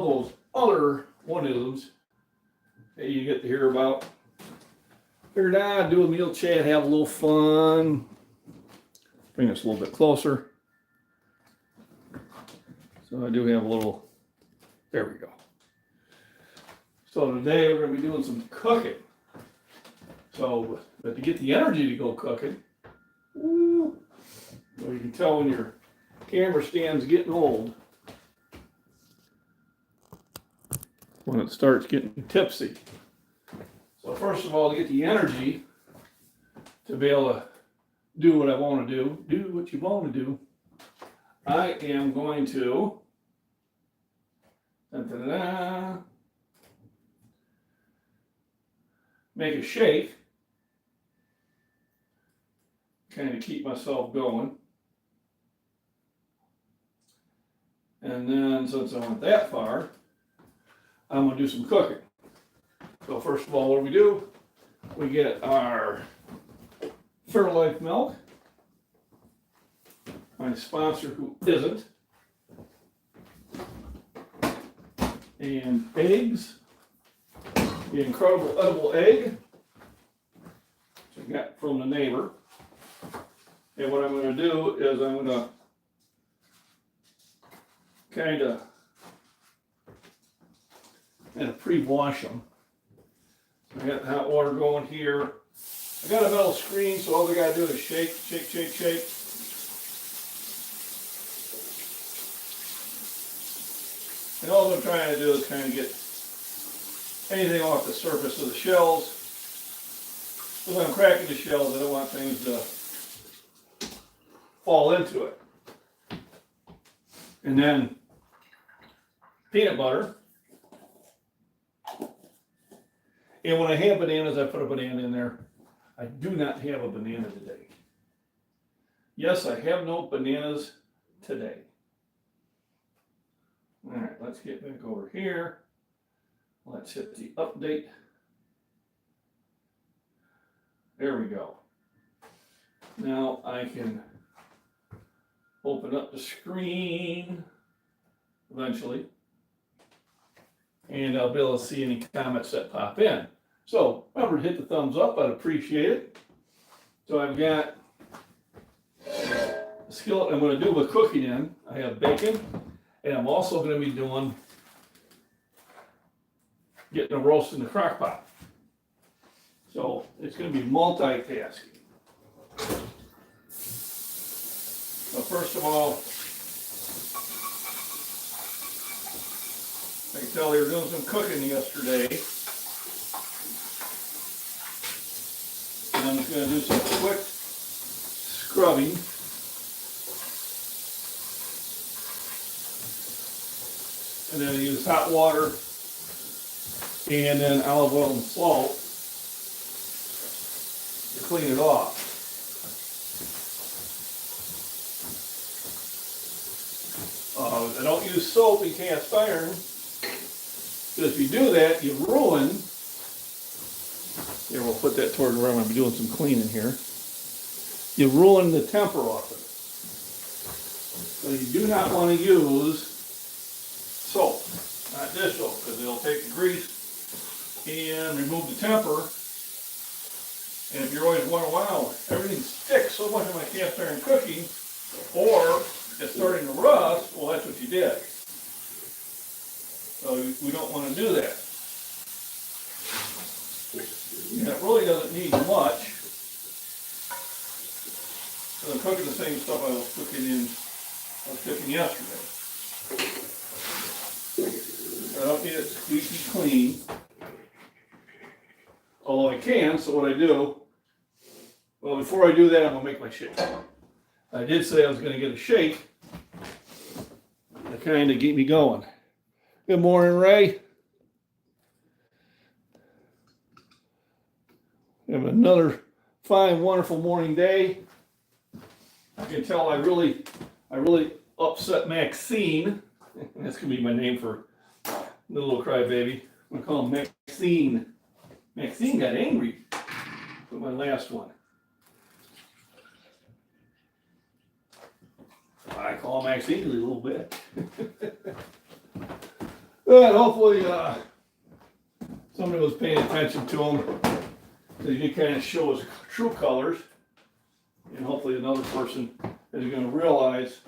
those other one-isms that you get to hear about. Figured I'd do a meal chat, have a little fun, bring us a little bit closer. So I do have a little, there we go. So today we're going to be doing some cooking. So, but to get the energy to go cooking, well, you can tell when your camera stand's getting old, when it starts getting tipsy. So first of all, to get the energy to be able to do what I want to do what you want to do, I am going to make a shake, kind of keep myself going. And then since I went that far, I'm going to do some cooking. So first of all, what do? We get our Fairlife milk. My sponsor who isn't. And eggs. The incredible edible egg, which I got from the neighbor. And what I'm going to do is I'm going to kind of pre-wash them. I got hot water going here. I got a metal screen, so all I got to do is shake, shake, shake, shake. And all I'm trying to do is kind of get anything off the surface of the shells. When I'm cracking the shells, I don't want things to fall into it. And then peanut butter. And when I have bananas, I put a banana in there. I do not have a banana today. Yes, I have no bananas today. All right, let's get back over here. Let's hit the update. There we go. Now I can open up the screen eventually. And I'll be able to see any comments that pop in. So remember to hit the thumbs up, I'd appreciate it. So I've got a skillet I'm going to do my cooking in. I have bacon, and I'm also going to be doing getting a roast in the crock pot. So it's going to be multitasking. So first of all, I can tell they were doing some cooking yesterday. And I'm just going to do some quick scrubbing. And then I use hot water and then olive oil and salt to clean it off. I don't use soap and cast iron, because if you do that, you ruin. Here, we'll put that toward where I'm going to be doing some cleaning here. You ruin the temper off it. So you do not want to use soap, not dish soap, because it'll take the grease and remove the temper. And if you're always wondering, wow, everything sticks so much in my cast iron cooking, or it's starting to rust, well, that's what you did. So we don't want to do that. And it really doesn't need much. So I'm cooking the same stuff I was cooking yesterday. I don't need it squeaky clean. Although I can, so what I do, well, before I do that, I'm going to make my shake. I did say I was going to get a shake to kind of get me going. Good morning, Ray. We have another fine, wonderful morning day. I can tell I really upset Maxine. That's going to be my name for the little crybaby. I'm going to call him Maxine. Maxine got angry with my last one. I call Maxine a little bit. But hopefully somebody was paying attention to him. So you can kind of show his true colors. And hopefully another person is going to realize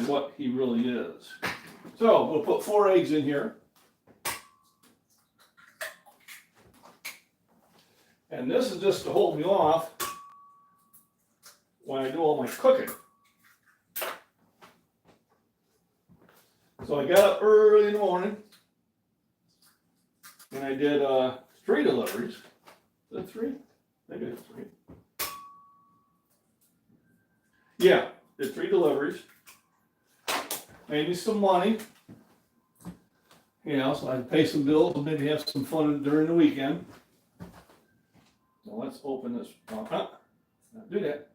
what he really is. So we'll put 4 eggs in here. And this is just to hold me off when I do all my cooking. So I got up early in the morning and I did 3 deliveries. Is that 3? I think it's 3. Yeah, did 3 deliveries. Made me some money. You know, so I can pay some bills and maybe have some fun during the weekend. So let's open this. Not do that.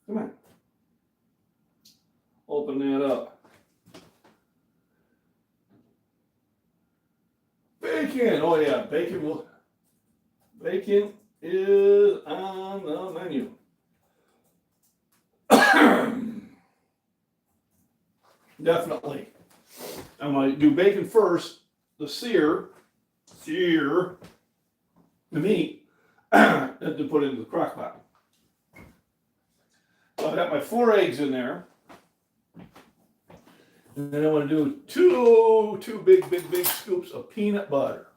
Come on. Open that up. Bacon. Oh yeah, bacon is on the menu. Definitely. I'm going to do bacon first, the sear the meat, and to put it into the crock pot. So I got my 4 eggs in there. And then I want to do two big scoops of peanut butter.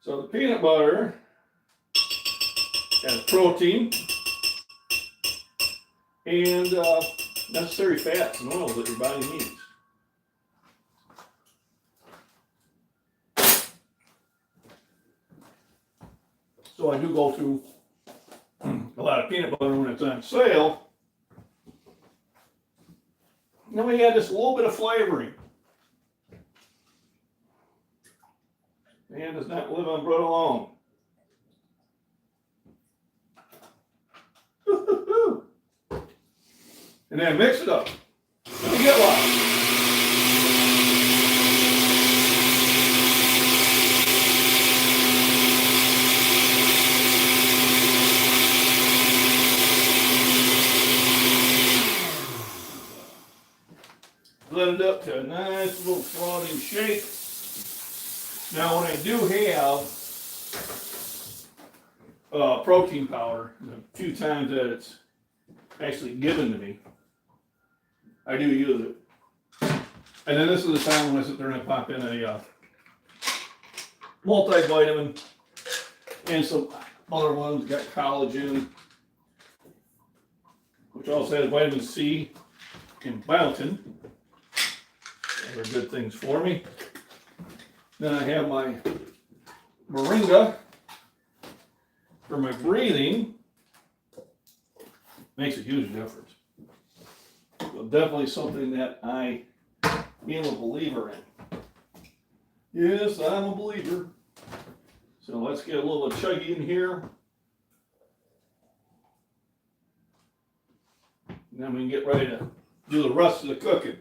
So the peanut butter has protein and necessary fats and oils that your body needs. So I do go through a lot of peanut butter when it's on sale. Then we add just a little bit of flavoring. Man does not live on bread alone. And then mix it up. Let me get lost. Blend it up to a nice little frothing shape. Now when I do have protein powder, the few times that it's actually given to me, I do use it. And then this is the time when I sit there and I pop in a multivitamin and some other ones, got collagen, which also has vitamin C and biotin. Those are good things for me. Then I have my moringa for my breathing. Makes a huge difference. So definitely something that I am a believer in. Yes, I'm a believer. So let's get a little chuggy in here. And then we can get ready to do the rest of the cooking.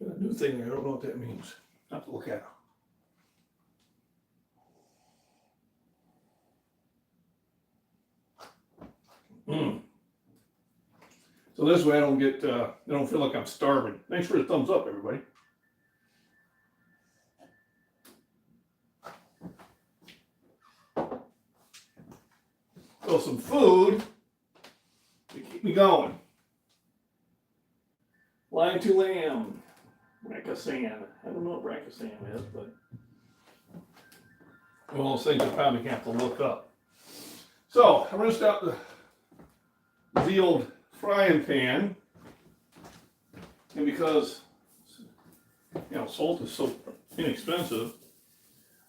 Got a new thing there. I don't know what that means. I have to look at it. So this way I don't feel like I'm starving. Thanks for the thumbs up, everybody. So some food to keep me going. Line to lamb, Braccasan. I don't know what Braccasan is, but one of those things I probably have to look up. So I'm going to start the old frying pan, and because salt is so inexpensive,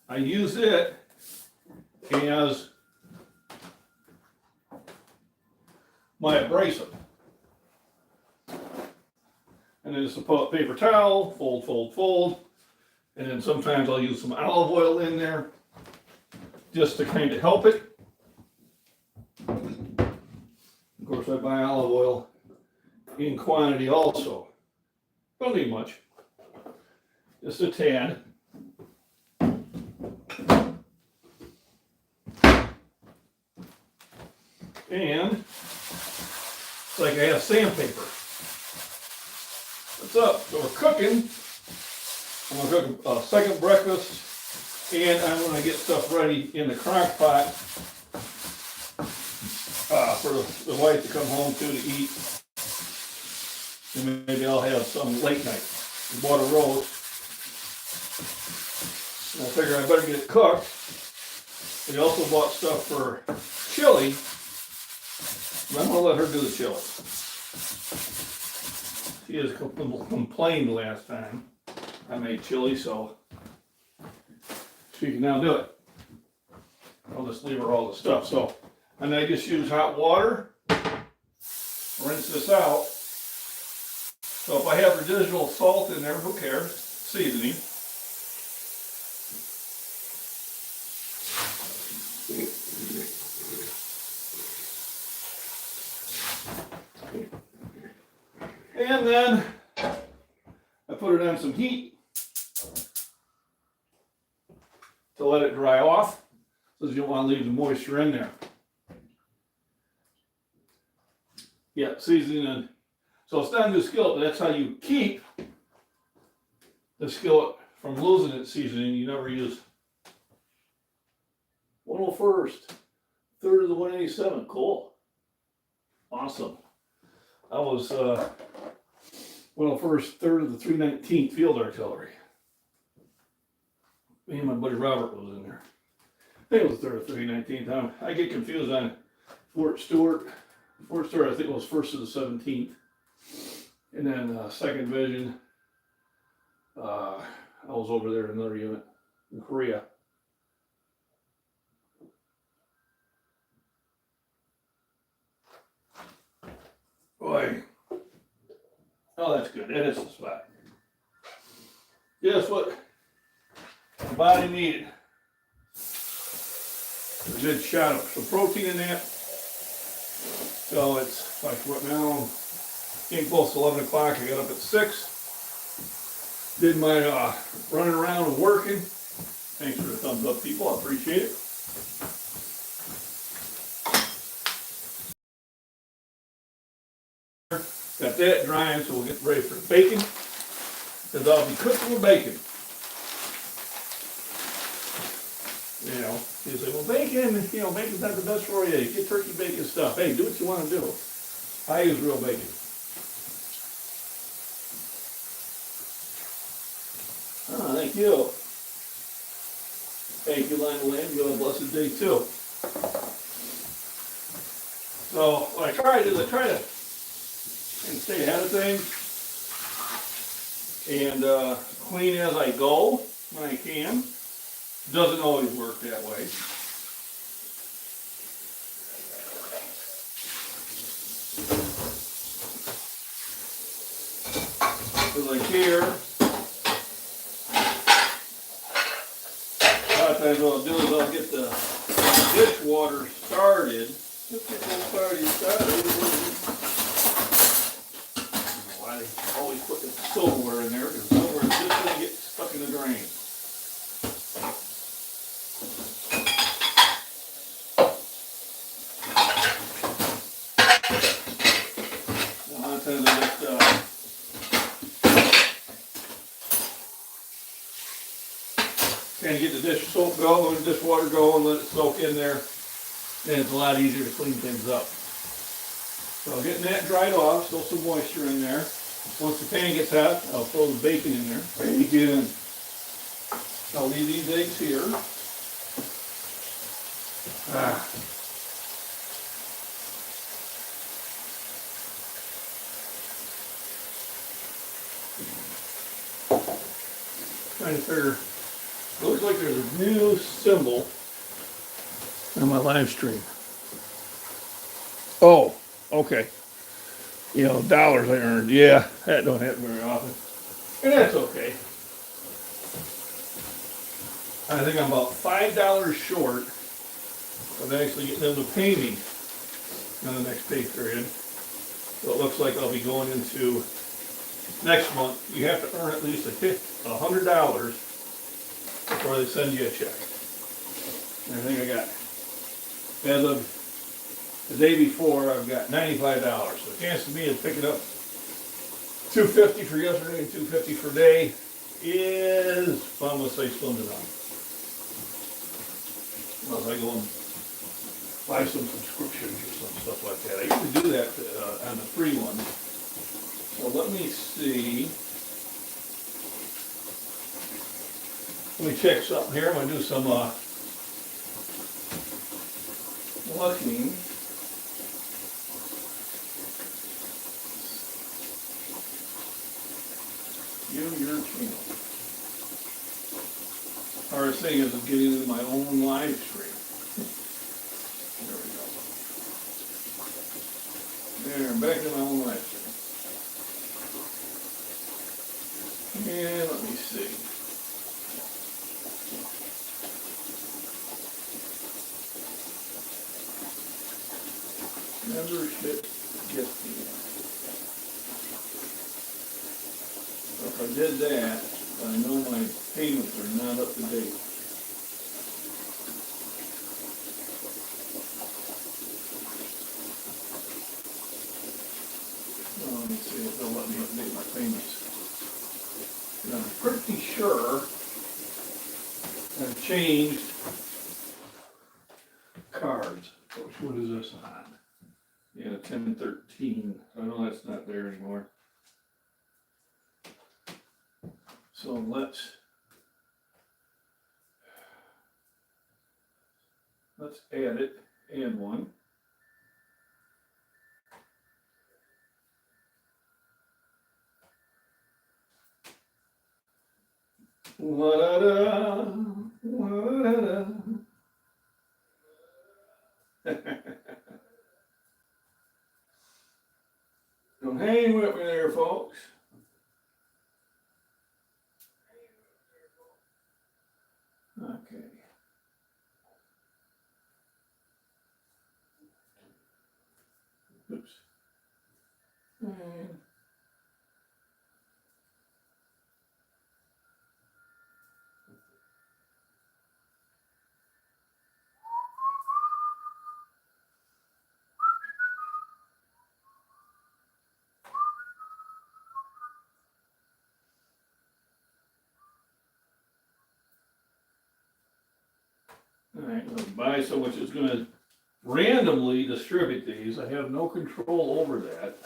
I use it as my abrasive. And then just a paper towel, fold, and then sometimes I'll use some olive oil in there just to kind of help it. Of course, I buy olive oil in quantity also. Don't need much. Just a tad. And it's like I have sandpaper. What's up? So we're cooking. I'm going to cook a second breakfast, and I'm going to get stuff ready in the crock pot for the wife to come home to eat. And maybe I'll have some late night. We bought a roast. And I figure I better get it cooked. We also bought stuff for chili. I'm going to let her do the chili. She has complained last time I made chili, so she can now do it. I'll just leave her all the stuff. So, and I just use hot water, rinse this out. So if I have residual salt in there, who cares? Seasoning. And then I put it on some heat to let it dry off, because you don't want to leave the moisture in there. Yeah, seasoning. And so it's not a new skillet, but that's how you keep the skillet from losing its seasoning. You never use 101st, third of the 187. Cool. Awesome. I was 101st, third of the 319th Field Artillery. Me and my buddy Robert was in there. I think it was third of 319th. I get confused on Fort Stewart. Fort Stewart, I think it was first of the 17th. And then second division, I was over there in another unit in Korea. Boy. Oh, that's good. That is the spot. Guess what the body needed? A good shot of some protein in that. So it's like what now? Getting close to 11 o'clock. I got up at 6. Did my running around and working. Thanks for the thumbs up, people. I appreciate it. Got that drying, so we'll get ready for the bacon. Because I'll be cooking with bacon. You know, you say, well, bacon, bacon's not the best for you. You get turkey bacon stuff. Hey, do what you want to do. I use real bacon. Oh, thank you. Thank you, Lionel Lamb. You have a blessed day, too. So, what I try to do is I try to stay ahead of things and clean as I go when I can. Doesn't always work that way. Because like here, a lot of times what I'll do is I'll get the dishwater started. Just get this party started. Why they always put the silverware in there, because silverware is just going to get stuck in the drain. A lot of times I just kind of get the dish soap going, the dishwater going, let it soak in there, and it's a lot easier to clean things up. So getting that dried off, still some moisture in there. Once the pan gets hot, I'll throw the bacon in there. Bacon. I'll leave these eggs here. Trying to figure, it looks like there's a new symbol on my live stream. Oh, okay. Dollars I earned. Yeah, that don't happen very often. And that's okay. I think I'm about $5 short of actually getting them to pay me on the next pay period. So it looks like I'll be going into next month. You have to earn at least $100 before they send you a check. And I think I got, as of the day before, I've got $95. So the chance of me of picking up $250 for yesterday and $250 for day is, I'm gonna say, slim to none. Unless I go and buy some subscriptions or some stuff like that. I usually do that on the free ones. So let me see. Let me check something here. I'm gonna do some looking. View your channel. Hardest thing is getting into my own live stream. There we go. There, I'm back in my own live stream. And let me see. Membership gifting. So if I did that, I know my payments are not up to date. Well, let me see if they'll let me update my payments. And I'm pretty sure I've changed cards. What is this on? Yeah, 1013. I know that's not there anymore. So let's add it. Add one. La-da-da, la-da-da. Don't hang with me there, folks. Okay. Oops. All right, let's buy so much. It's going to randomly distribute these. I have no control over that.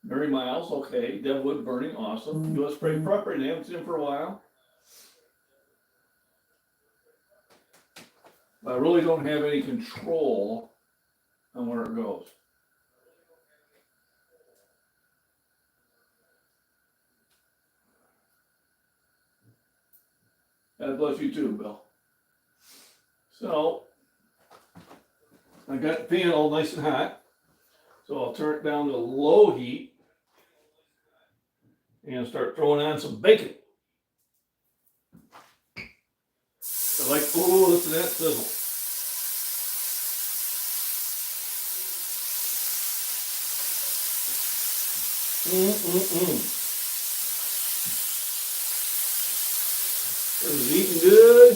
Mary Miles, okay. Deadwood burning, awesome. U.S. Spray Property, haven't seen him for a while. I really don't have any control on where it goes. God bless you too, Bill. So, I got the pan all nice and hot. So I'll turn it down to low heat and start throwing on some bacon. I like, oh, listen to that sizzle. It was eating good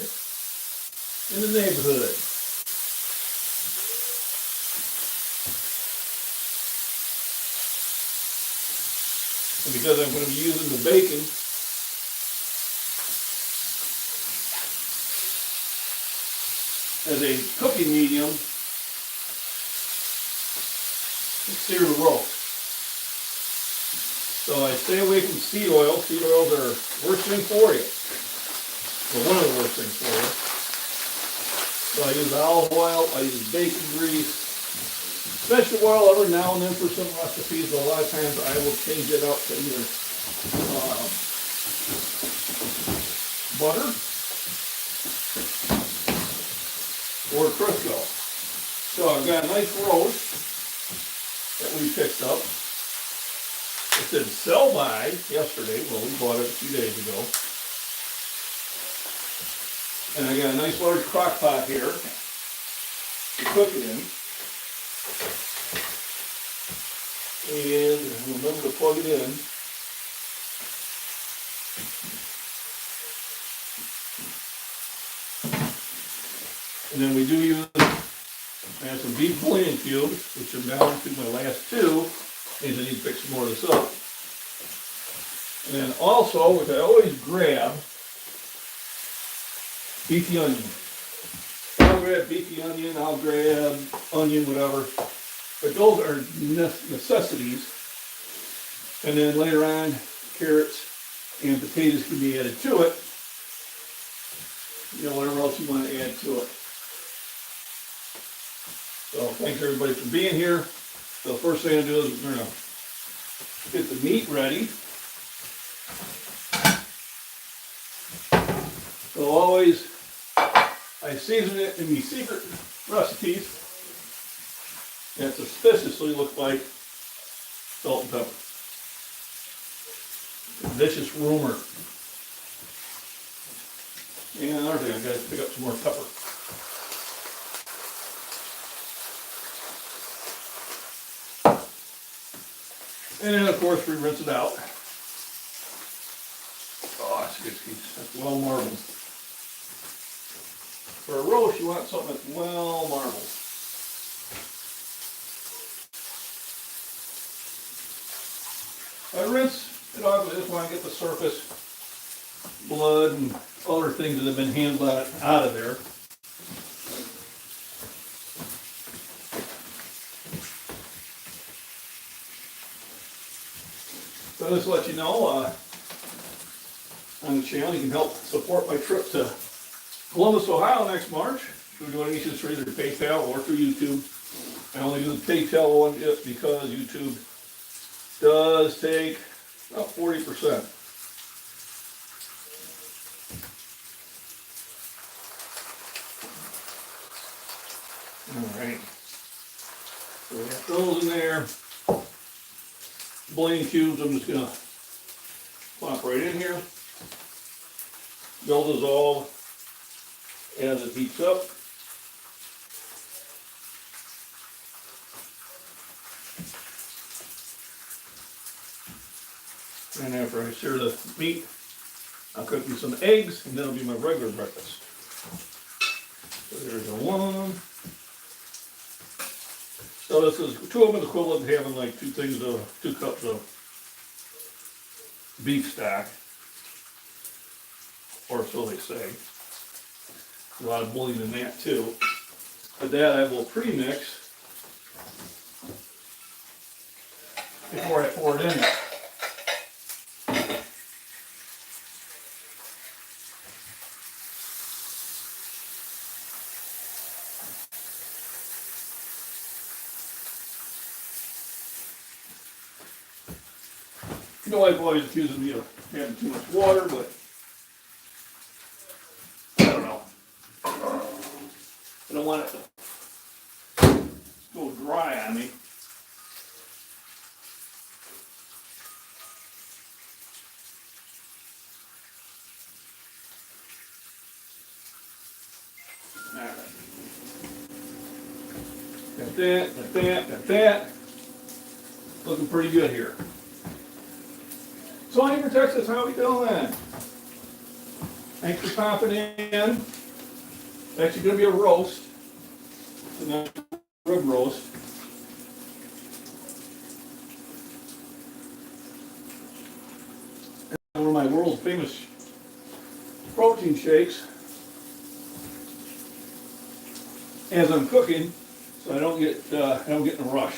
in the neighborhood. And because I'm going to be using the bacon as a cooking medium, to sear the roast. So I stay away from seed oil. Seed oils are the worst thing for you. Well, one of the worst things for you. So I use olive oil, I use bacon grease, vegetable oil every now and then for some recipes, but a lot of times I will change it up to either butter or Crisco. So I've got a nice roast that we picked up. It said sell by yesterday. Well, we bought it a few days ago. And I got a nice large crock pot here to cook it in. And remember to plug it in. And then we do use, I have some beef bouillon cubes, which are down to my last two. Means I need to pick some more of this up. And then also, which I always grab, beefy onion. I'll grab beefy onion, I'll grab onion, whatever. But those are necessities. And then later on, carrots and potatoes can be added to it. You know, whatever else you want to add to it. So thanks everybody for being here. So the first thing I do is we're going to get the meat ready. So always, I season it in these secret recipes that suspiciously look like salt and pepper. Vicious rumor. And another thing, I've got to pick up some more pepper. And then of course we rinse it out. Oh, that's good. That's well marbled. For a roast, you want something that's well marbled. I rinse it off. I just want to get the surface blood and other things that have been handled out of there. So just to let you know, on the channel, you can help support my trip to Columbus, Ohio next March through donations through either PayPal or through YouTube. I only do the PayPal one just because YouTube does take about 40%. Alright, so we got those in there. Bouillon cubes, I'm just going to plop right in here. They'll dissolve as it heats up. And after I sear the meat, I'll cook me some eggs, and that'll be my regular breakfast. So there's a one. So this is, two of them is equivalent to having like 2 cups of beef stock, or so they say. A lot of bouillon in that too. But that I will pre-mix before I pour it in. My wife always accuses me of having too much water, but I don't know. I don't want it to go dry on me. All right. Got that, got that, got that. Looking pretty good here. So Anchor, Texas, how we doing? Thanks for popping in. It's actually going to be a roast. It's a nice rib roast. And one of my world's famous protein shakes as I'm cooking, so I don't get in a rush.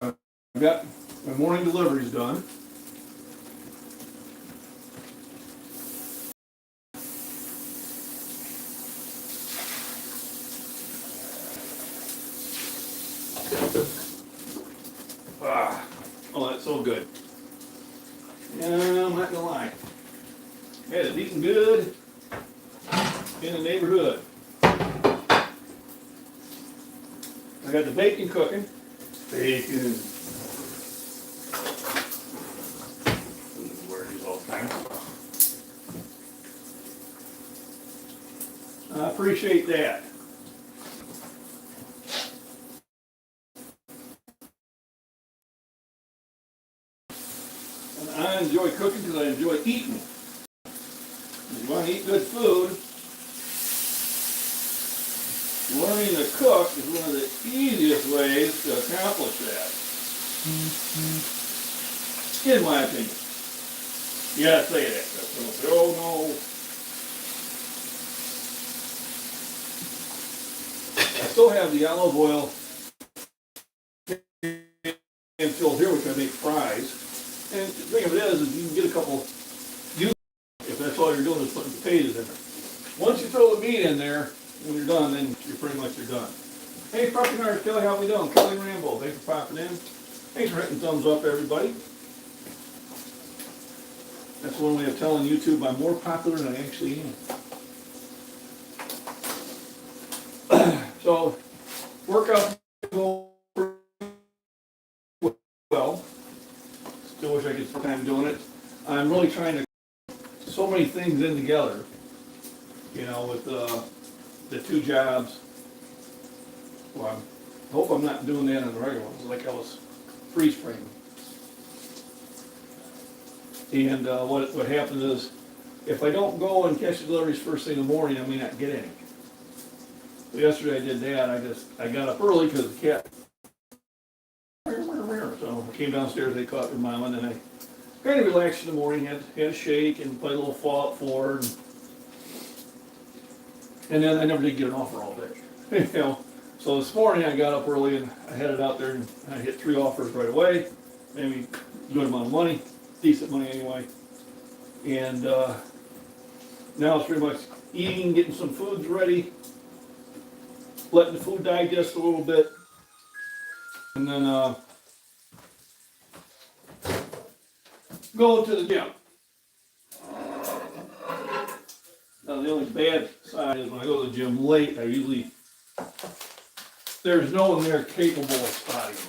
I've got my morning deliveries done. Oh, that's so good. Yeah, I'm not gonna lie. Yeah, it's eating good in the neighborhood. I got the bacon cooking. Bacon. I appreciate that. And I enjoy cooking because I enjoy eating. If you want to eat good food, learning to cook is one of the easiest ways to accomplish that. In my opinion. You gotta say that. Don't say, oh no. I still have the olive oil filled here, which I make fries. And the thing of it is you can get a couple, if that's all you're doing is putting potatoes in there. Once you throw the meat in there, when you're done, then you're pretty much done. Hey, Property Nerd Kelly, how we doing? Kelly Rambo, thanks for popping in. Thanks for hitting thumbs up, everybody. That's one way of telling YouTube I'm more popular than I actually am. So, workout going well. Still wish I could spend time doing it. I'm really trying to so many things in together. You know, with the 2 jobs. Well, I hope I'm not doing that on the regular ones, like I was freeze framing. And what happens is, if I don't go and catch the deliveries first thing in the morning, I may not get any. So yesterday I did that. I got up early because the cat. So I came downstairs, they caught their mom, and then I kind of relaxed in the morning, had a shake and played a little fall floor, and then I never did get an offer all day. You know, so this morning I got up early and I headed out there and I hit 3 offers right away, maybe a good amount of money, decent money anyway, and now it's pretty much eating, getting some foods ready, letting the food digest a little bit, and then going to the gym. Now the only bad side is when I go to the gym late, there's no one there capable of spotting me.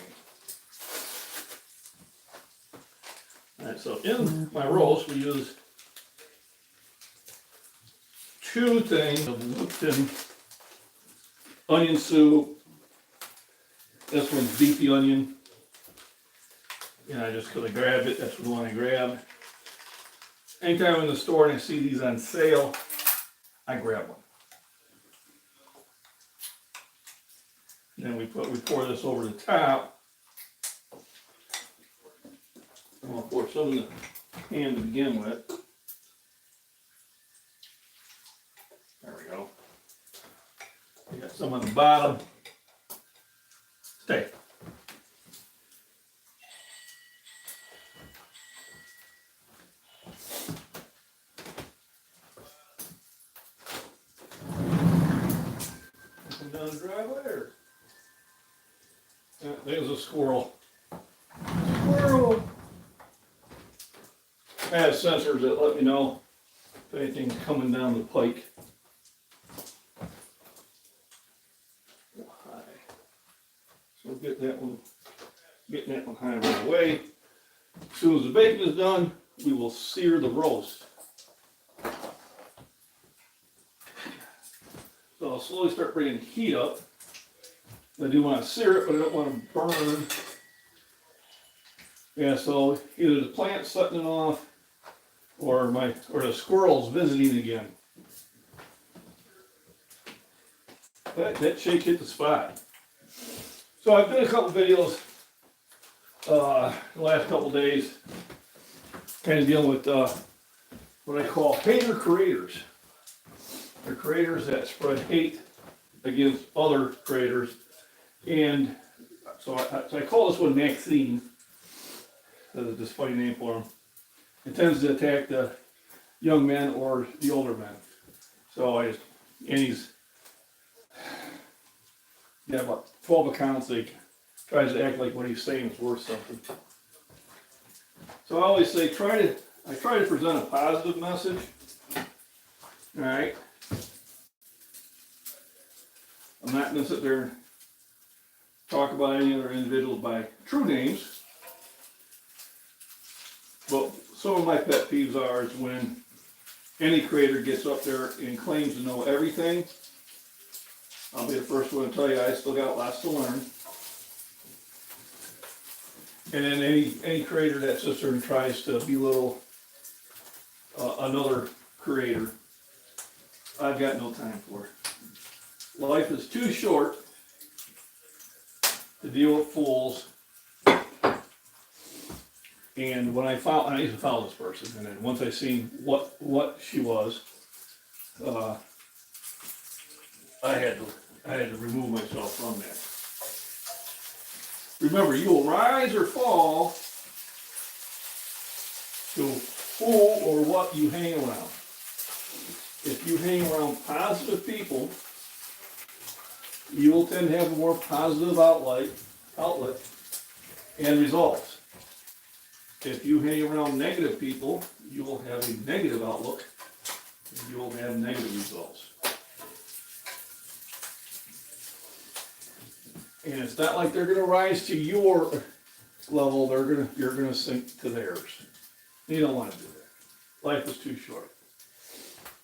Alright, so in my roast we use 2 things of Lipton onion soup. This one's beefy onion. And I just could grab it, that's the one I grabbed. Anytime I'm in the store and I see these on sale, I grab one. Then we pour this over the top. I'll pour some in the pan to begin with. There we go. We got some on the bottom. Stay. Down the driveway there. There's a squirrel. Squirrel! I have sensors that let me know if anything's coming down the pike. High. So getting that one high right away. As soon as the bacon is done, we will sear the roast. So I'll slowly start bringing the heat up. I do want to sear it, but I don't want to burn. Yeah, so either the plant's setting it off, or the squirrel's visiting again. That shake hit the spot. So I've done a couple videos the last couple days, kind of dealing with what I call hater creators. They're creators that spread hate against other creators. And so I call this one MacBean. That's this funny name for him. It tends to attack the young men or the older men. So he's about 12 accounts. He tries to act like what he's saying is worth something. So I always say, I try to present a positive message. All right. I'm not going to sit there and talk about any other individuals by true names. But some of my pet peeves are is when any creator gets up there and claims to know everything, I'll be the first one to tell you I still got lots to learn. And then any creator that sits there and tries to belittle another creator, I've got no time for it. Life is too short to deal with fools. And when I used to follow this person, and then once I seen what she was, I had to remove myself from that. Remember, you will rise or fall to who or what you hang around. If you hang around positive people, you will tend to have a more positive outlet and results. If you hang around negative people, you will have a negative outlook and you will have negative results. And it's not like they're going to rise to your level, you're going to sink to theirs. You don't want to do that. Life is too short.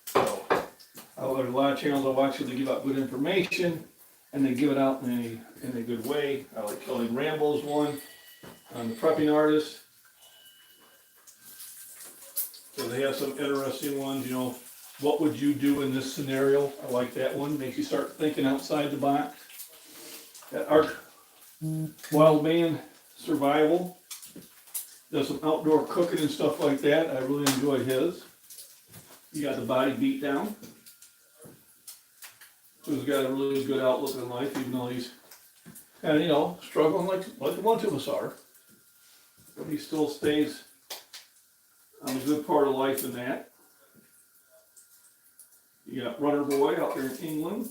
So, there's a lot of channels I watch that give out good information, and they give it out in a good way. I like Kelly Ramble's one on the prepping artist. So they have some interesting ones, you know, what would you do in this scenario? I like that one. Makes you start thinking outside the box. That Art Wild Man Survival does some outdoor cooking and stuff like that. I really enjoyed his. You got the body beat down. Who's got a really good outlook in life, even though he's kind of, you know, struggling like a bunch of us are. But he still stays on a good part of life in that. You got Runner Boy out there in England.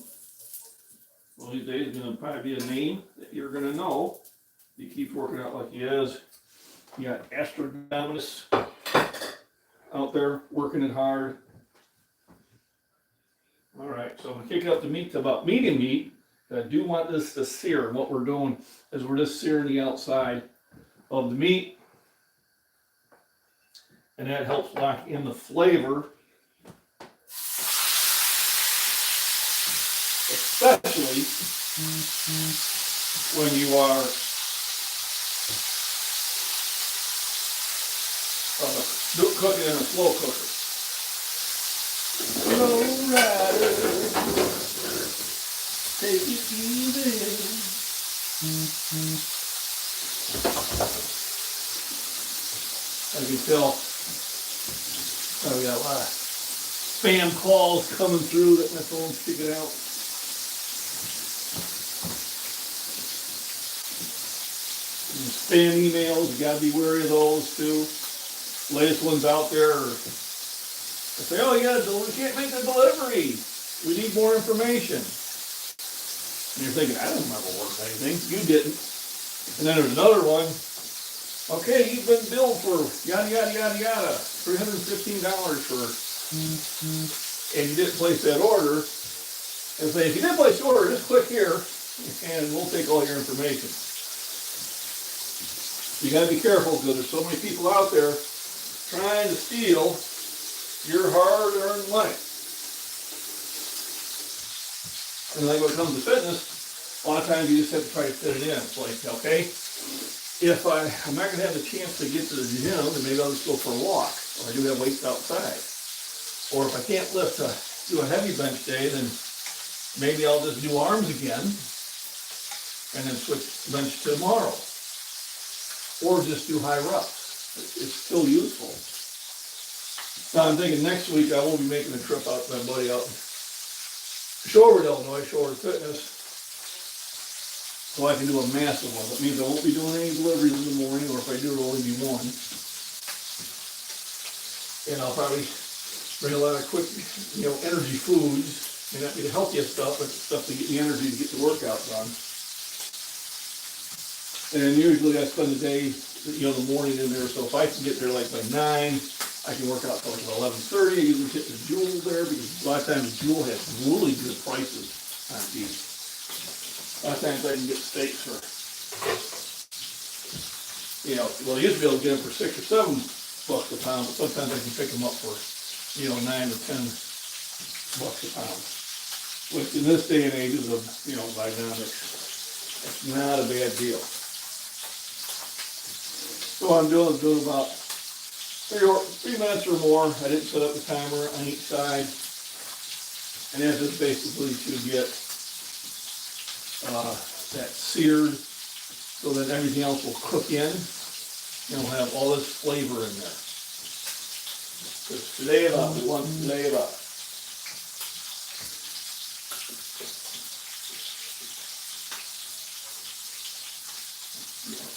Well, these days he's going to probably be a name that you're going to know. He keeps working out like he is. You got Astrodominus out there working it hard. All right, so I'm going to kick it up to meat to about medium heat. I do want this to sear. And what we're doing is we're just searing the outside of the meat. And that helps lock in the flavor. Especially when you are cooking in a slow cooker. Slow rider, take it easy. As you can tell, we got a lot of spam calls coming through that my phone's kicking out. And spam emails, you gotta be wary of those too. Latest ones out there are, they say, oh yeah, we can't make the delivery. We need more information. And you're thinking, I don't remember ordering anything. You didn't. And then there's another one. Okay, you've been billed for yada, yada, yada, yada. $315 for, and you didn't place that order. And say, if you did place the order, just click here and we'll take all your information. You gotta be careful because there's so many people out there trying to steal your hard-earned money. And like when it comes to fitness, a lot of times you just have to try to fit it in. It's like, okay, if I'm not going to have the chance to get to the gym, then maybe I'll just go for a walk. Or I do have weights outside. Or if I can't do a heavy bench day, then maybe I'll just do arms again and then switch bench tomorrow. Or just do high reps. It's still useful. Now I'm thinking next week I will be making a trip out to my buddy out in Shorewood, Illinois, Shorewood Fitness. So I can do a massive one. That means I won't be doing any deliveries in the morning, or if I do, it'll only be one. And I'll probably bring a lot of quick, energy foods. May not be the healthiest stuff, but stuff to get the energy to get the workout done. And usually I spend the day, the morning in there. So if I can get there like by 9, I can work out till like 11:30. I usually hit the Jewel there because a lot of times Jewel has really good prices on beef. A lot of times I can get steaks for, I used to be able to get them for $6 or $7 a pound, but sometimes I can pick them up for, 9 to 10 bucks a pound. Which in this day and age is biodynamics. It's not a bad deal. So what I'm doing is doing about 3 minutes or more. I didn't set up the timer on each side. And that's just basically to get that seared so that everything else will cook in. And we'll have all this flavor in there. Because today we want today about.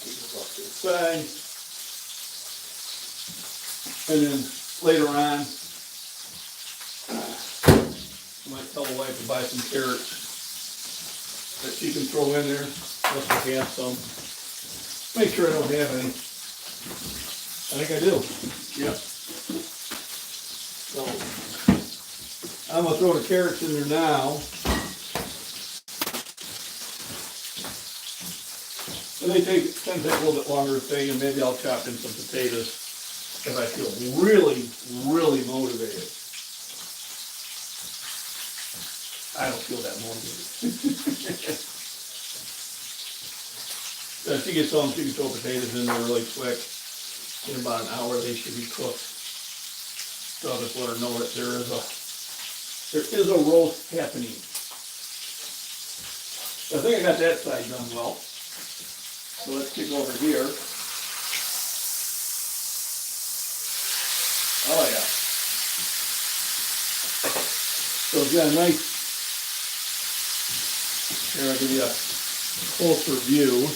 Keep this off to the side. And then later on, I might tell the wife to buy some carrots that she can throw in there. Unless I have some. Make sure I don't have any. I think I do. Yep. So I'm gonna throw the carrots in there now. And they tend to take a little bit longer to thing, and maybe I'll chop in some potatoes if I feel really, really motivated. I don't feel that motivated. If she gets home, she can throw potatoes in there really quick. In about an hour, they should be cooked. So I'll just let her know that there is a roast happening. So I think I got that side done well. So let's kick over here. Oh yeah. So it's got a nice. Here I'll give you a closer view.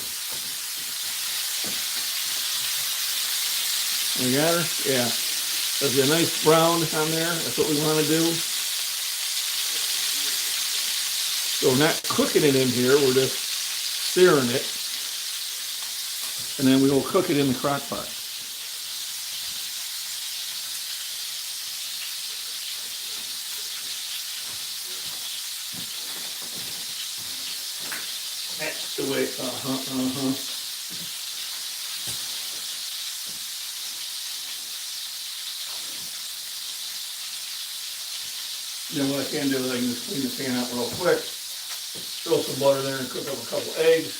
We got her? Yeah. There's a nice brown on there. That's what we want to do. So we're not cooking it in here. We're just searing it. And then we will cook it in the crock pot. That's the way. Then what I can do is I can just clean the pan out real quick, throw some butter there and cook up a couple eggs.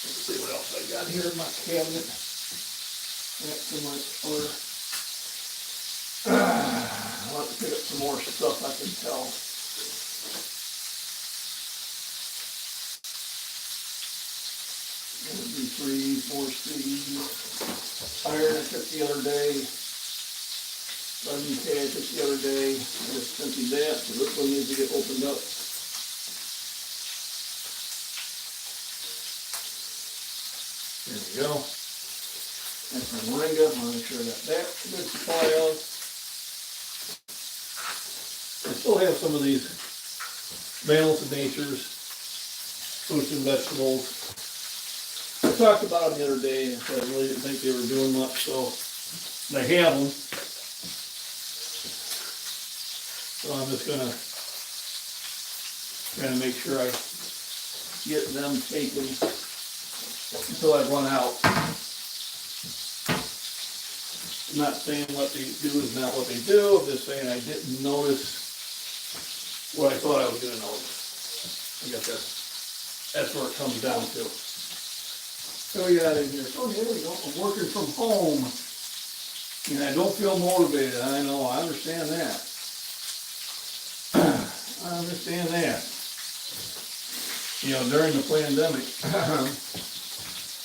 Let's see what else I got here in my cabinet. Got so much butter. I'll have to pick up some more stuff, I can tell. B3, 4C, iron I took the other day, vitamin K I took the other day. I just emptied that, so this one needs to get opened up. There we go. That's my moringa. I want to make sure I got that good supply of. I still have some of these Balance of Nature's fruits and vegetables. I talked about them the other day, and I really didn't think they were doing much, so I have them. So I'm just going to try to make sure I get them taken until I run out. I'm not saying what they do is not what they do. I'm just saying I didn't notice what I thought I was going to notice. I guess that's where it comes down to. So we got in here. Oh, here we go. I'm working from home. And I don't feel motivated. I know. I understand that. I understand that. During the pandemic,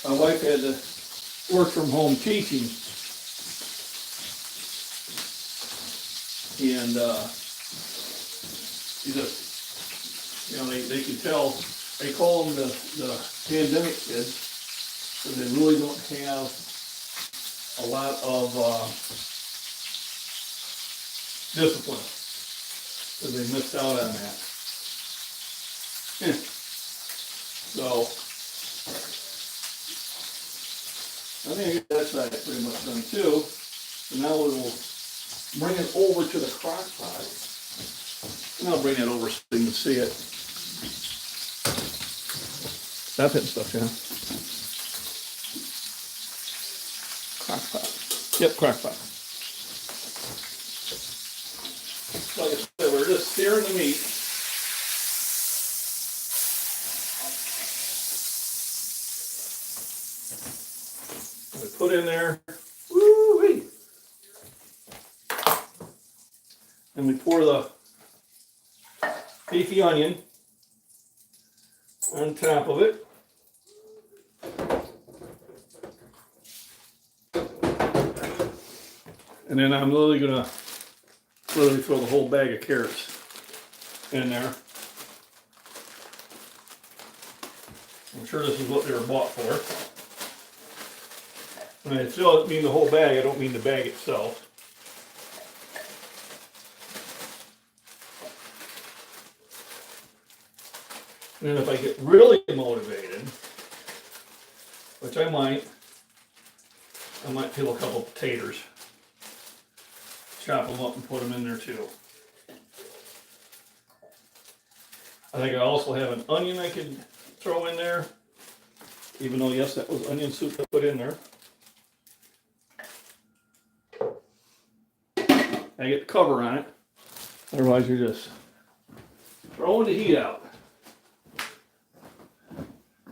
my wife had to work from home teaching. And you just, they can tell, they call them the pandemic kids. So they really don't have a lot of discipline, because they missed out on that. So I think I got that side pretty much done too. So now we will bring it over to the crock pot, and I'll bring it over so you can see it. That type of stuff, yeah. Crock pot. Yep, crock pot. Like I said, we're just searing the meat. We put in there, woo-wee. And we pour the beefy onion on top of it. And then I'm literally gonna throw the whole bag of carrots in there. I'm sure this is what they were bought for. When I still mean the whole bag, I don't mean the bag itself. And then if I get really motivated, which I might peel a couple potatoes, chop them up and put them in there too. I think I also have an onion I could throw in there, even though yes, that was onion soup I put in there. I get the cover on it, otherwise you're just throwing the heat out.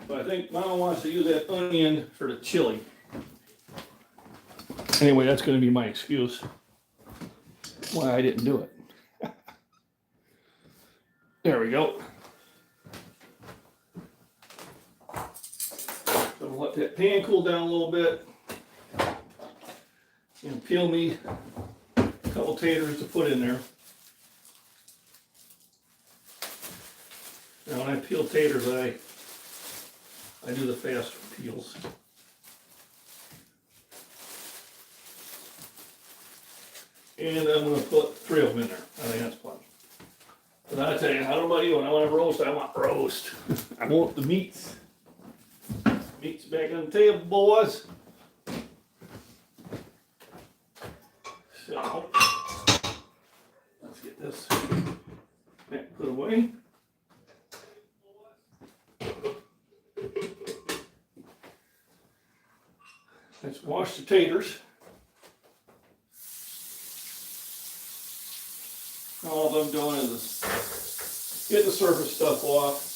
But I think Mama wants to use that onion for the chili. Anyway, that's going to be my excuse why I didn't do it. There we go. So we'll let that pan cool down a little bit. And peel me a couple taters to put in there. Now when I peel taters, I do the fast peels. And I'm going to put 3 of them in there. I think that's plenty. But I tell you, I don't know about you, when I want to roast, I want roast. I want the meats. Meat's back on the table, boys. So, let's get this back put away. Let's wash the taters. All I'm doing is get the surface stuff off.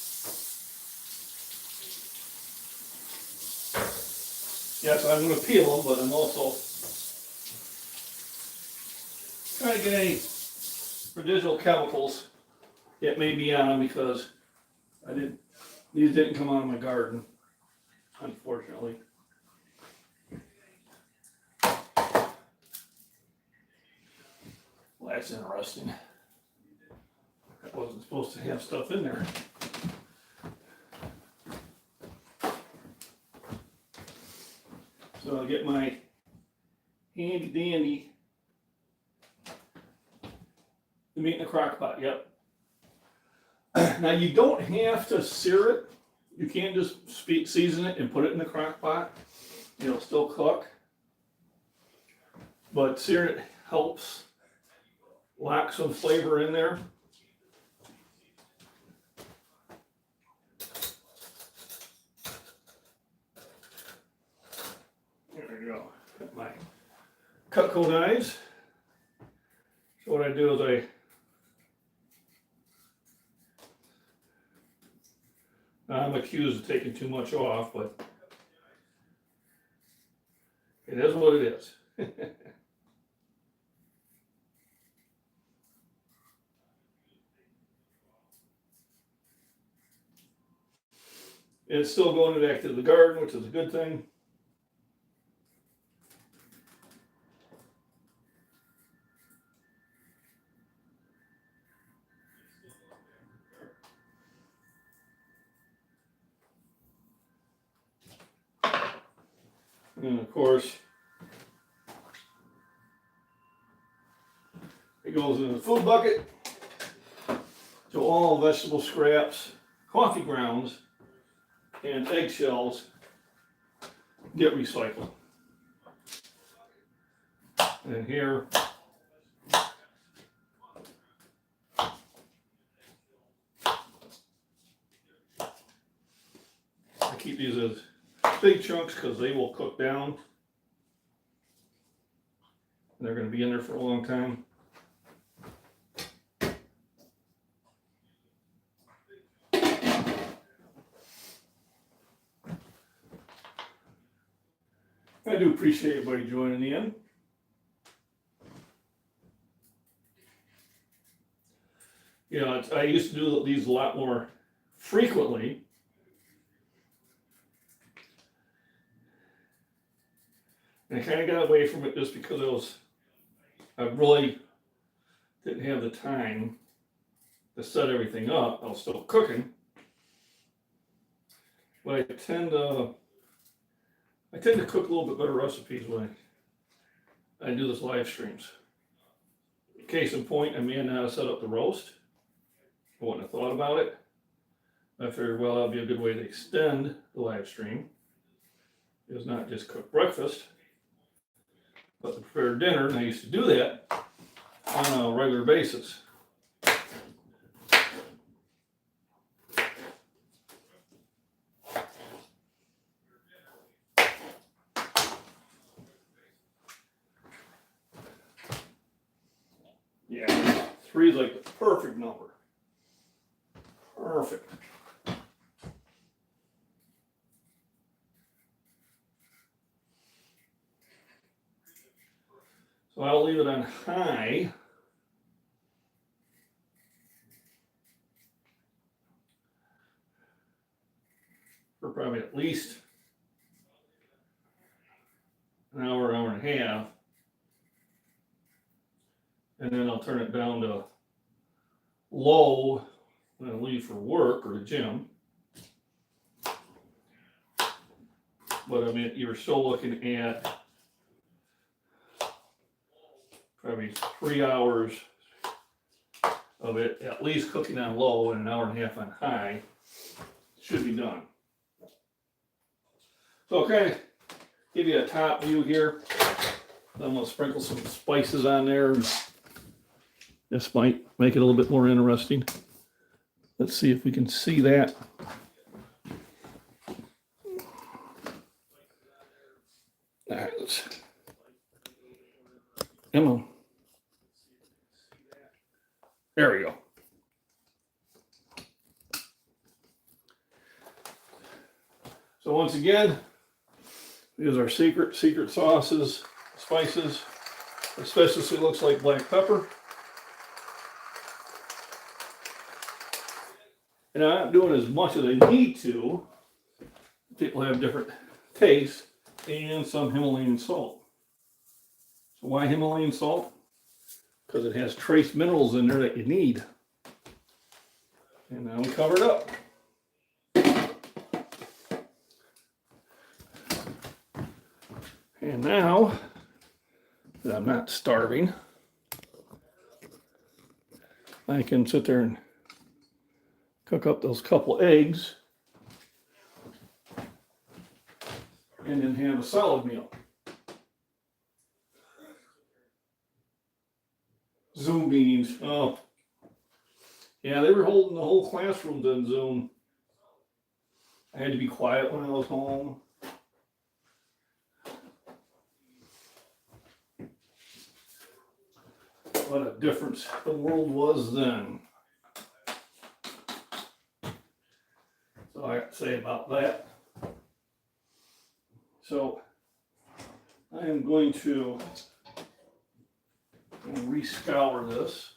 Yes, I'm going to peel them, but I'm also trying to get any residual chemicals that may be on them because these didn't come out of my garden, unfortunately. Well, that's interesting. I wasn't supposed to have stuff in there. So I'll get my handy dandy, the meat in the crock pot, yep. Now you don't have to sear it. You can just season it and put it in the crock pot. It'll still cook. But sear it helps lock some flavor in there. There we go. Got my Cutco knives. So what I do is I'm accused of taking too much off, but it is what it is. It's still going back to the garden, which is a good thing. And of course, it goes in the food bucket. So all vegetable scraps, coffee grounds, and eggshells get recycled. And here, keep these as big chunks because they will cook down. And they're going to be in there for a long time. I do appreciate everybody joining in. You know, I used to do these a lot more frequently. And I kind of got away from it just because I really didn't have the time to set everything up. I was still cooking. But I tend to cook a little bit better recipes when I do this live streams. Case in point, I may not know how to set up the roast. I wouldn't have thought about it. I figured, well, that'd be a good way to extend the live stream. It's not just cook breakfast, but to prepare dinner, and I used to do that on a regular basis. Yeah, 3 is like the perfect number. Perfect. So I'll leave it on high. For probably at least an hour, hour and a half. And then I'll turn it down to low when I leave for work or the gym. But I mean, you're still looking at probably 3 hours of it, at least cooking on low and an hour and a half on high. Should be done. So I'll kind of give you a top view here. I'm going to sprinkle some spices on there. This might make it a little bit more interesting. Let's see if we can see that. All right, let's. Come on. There we go. So once again, these are secret sauces, spices, especially if it looks like black pepper. And I'm not doing as much as I need to. People have different tastes, and some Himalayan salt. So why Himalayan salt? Because it has trace minerals in there that you need. And now we cover it up. And now that I'm not starving, I can sit there and cook up those couple eggs and then have a solid meal. Zoom meetings. Oh, yeah, they were holding the whole classrooms on Zoom. I had to be quiet when I was home. What a difference the world was then. So I got to say about that. So I am going to re-scour this.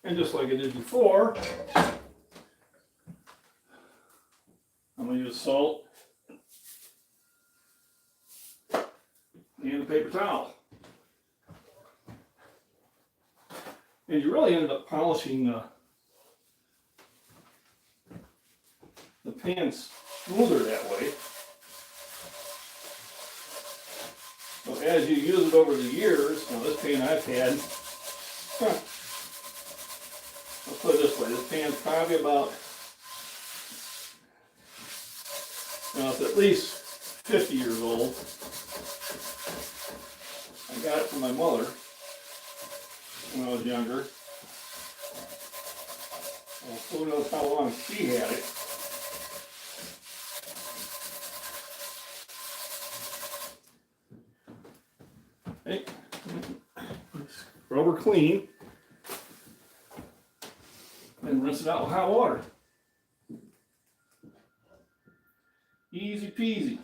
And just like I did before, I'm going to use salt and a paper towel. And you really end up polishing the pan smoother that way. So as you use it over the years, now this pan I've had, I'll put it this way, this pan's probably about Now it's at least 50 years old. I got it from my mother when I was younger. Well, who knows how long she had it. Hey, scrub her clean and rinse it out with hot water. Easy peasy.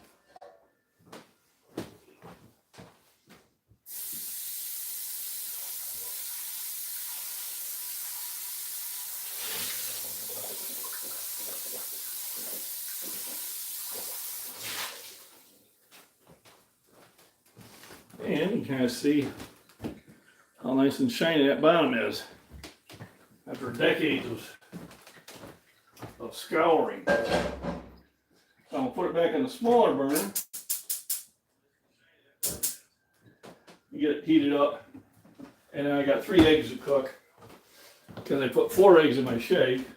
And you can kind of see how nice and shiny that bottom is after decades of scouring. So I'm going to put it back in the smaller burner. Get it heated up. And then I got 3 eggs to cook because I put 4 eggs in my shake.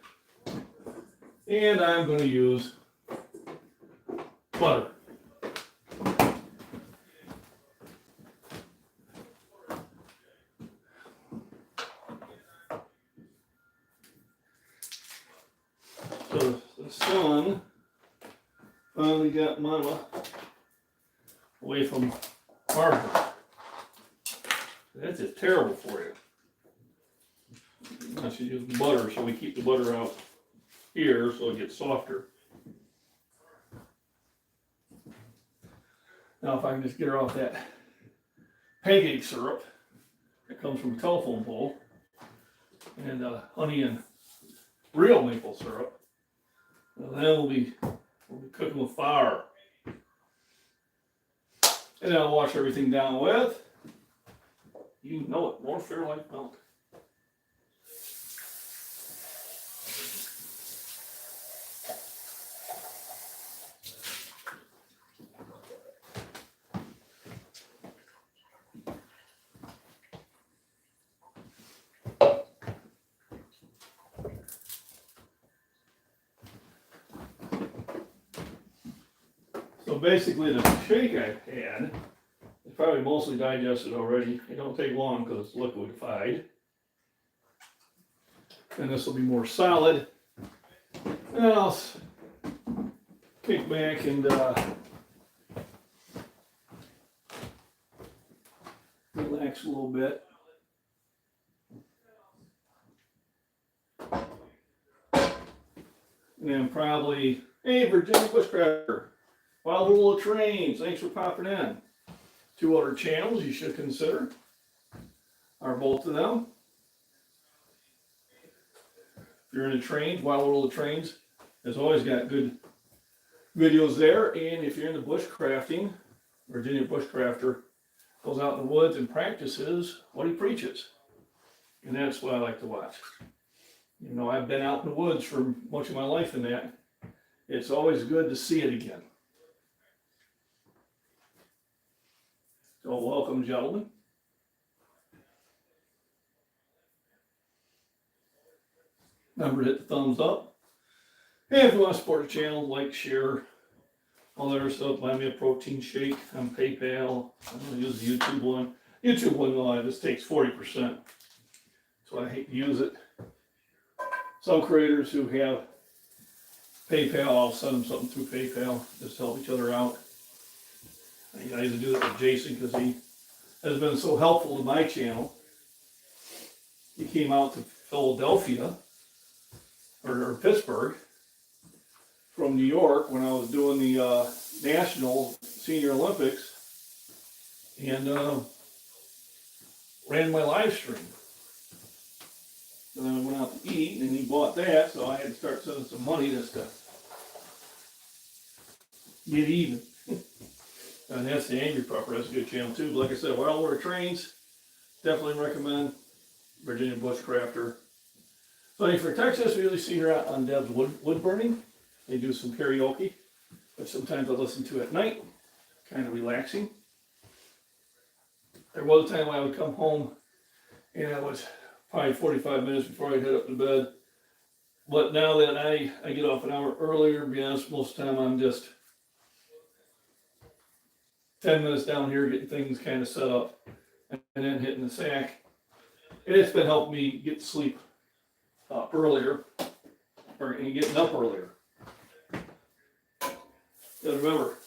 And I'm going to use butter. So the sun finally got Mama away from margarine. That's just terrible for you. I should use butter, so we keep the butter out here so it gets softer. Now if I can just get her off that pancake syrup that comes from a telephone pole and honey and real maple syrup, and then we'll be cooking with fire. And then I'll wash everything down with, you know it, more Fairlife milk. So basically the shake I've had is probably mostly digested already. It don't take long because it's liquefied. And this will be more solid. And I'll kick back and relax a little bit. And then probably, hey, Virginia Bushcrafter. Wild Little Trains, thanks for popping in. 2 other channels you should consider are both of them. If you're into trains, Wild Little Trains has always got good videos there. And if you're into bushcrafting, Virginia Bushcrafter goes out in the woods and practices what he preaches. And that's what I like to watch. You know, I've been out in the woods for much of my life in that. It's always good to see it again. So welcome, gentlemen. Remember to hit the thumbs up. And if you want to support the channel, like, share, all that other stuff. Buy me a protein shake on PayPal. I'm going to use the YouTube one. YouTube one, this takes 40%. So I hate to use it. Some creators who have PayPal, I'll send them something through PayPal just to help each other out. I used to do that with Jason because he has been so helpful to my channel. He came out to Philadelphia or Pittsburgh from New York when I was doing the National Senior Olympics and ran my live stream. And then I went out to eat and he bought that, so I had to start sending some money just to get even. And that's the Angry Prepper. That's a good channel too. But like I said, Wild Little Trains, definitely recommend. Virginia Bushcrafter. So if you're Texas, we usually see her out on Deb's wood burning. They do some karaoke, which sometimes I listen to at night. Kind of relaxing. There was a time when I would come home and it was probably 45 minutes before I'd head up to bed. But now that I get off an hour earlier, to be honest, most of the time I'm just 10 minutes down here getting things kind of set up and then hitting the sack. And it's been helping me get to sleep earlier and getting up earlier. Gotta remember,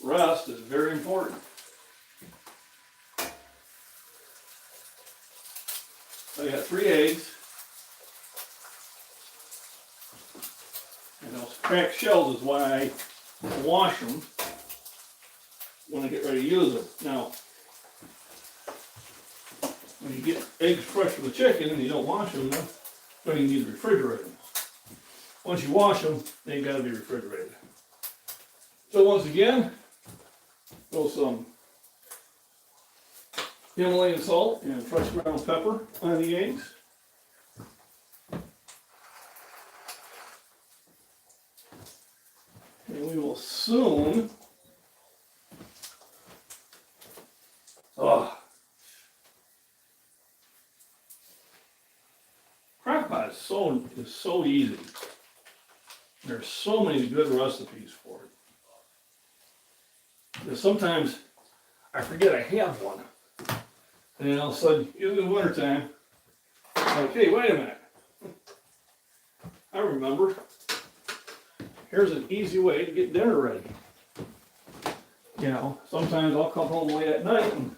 rest is very important. I got 3 eggs. And those cracked shells is why I wash them when I get ready to use them. Now, when you get eggs fresh from the chicken and you don't wash them, then you need to refrigerate them. Once you wash them, they got to be refrigerated. So once again, throw some Himalayan salt and fresh ground pepper on the eggs. And we will soon, crock pot is so easy. There's so many good recipes for it. Because sometimes I forget I have one. And then all of a sudden, in the wintertime, I'm like, hey, wait a minute. I remember. Here's an easy way to get dinner ready. You know, sometimes I'll come home late at night and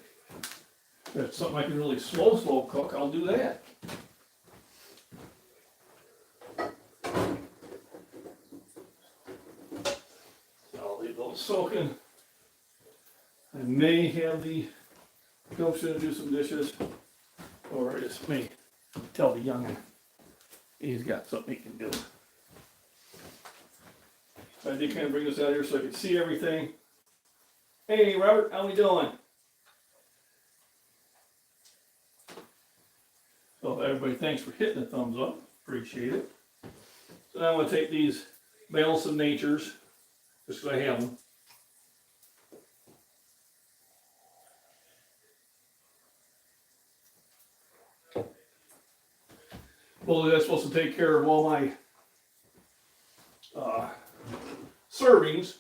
if it's something I can really slow cook, I'll do that. I'll leave those soaking. I may have the gumption to do some dishes, or I just may tell the young'un he's got something he can do. So I did kind of bring this out here so I could see everything. Hey Robert, how we doing? So everybody, thanks for hitting the thumbs up. Appreciate it. So now I'm going to take these Balance of Natures, just because I have them. Well, that's supposed to take care of all my servings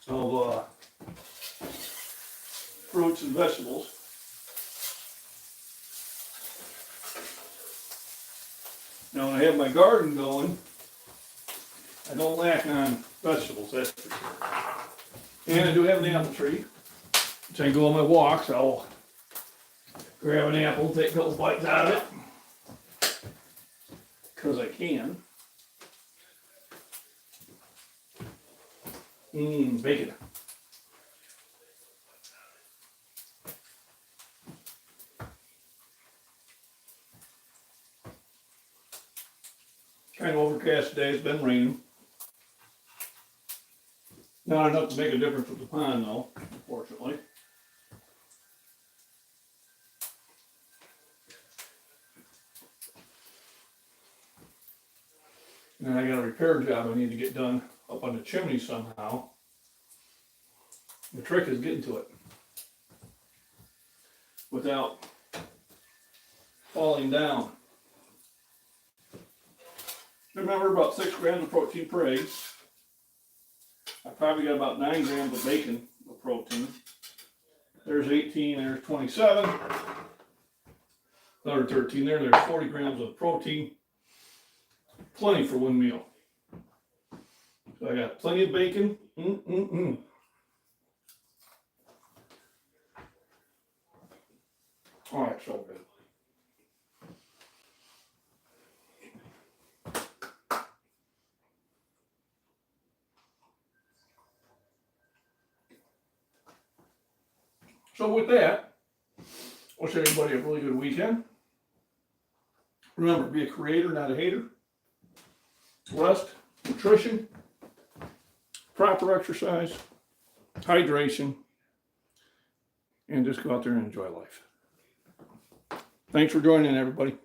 of fruits and vegetables. Now, when I have my garden going, I don't lack on vegetables, that's for sure. And I do have an apple tree, which I go on my walks, I'll grab an apple, take a couple bites out of it, because I can. Bacon. Kind of overcast today, it's been raining. Not enough to make a difference with the pond though, unfortunately. And I got a repair job I need to get done up on the chimney somehow. The trick is getting to it without falling down. Remember, about 6 grams of protein per egg. I probably got about 9 grams of bacon of protein. There's 18, there's 27. Another 13 there, there's 40 grams of protein. Plenty for one meal. So I got plenty of bacon. All right, so good. So with that, wish everybody a really good weekend. Remember, be a creator, not a hater. Rest, nutrition, proper exercise, hydration, and just go out there and enjoy life. Thanks for joining, everybody.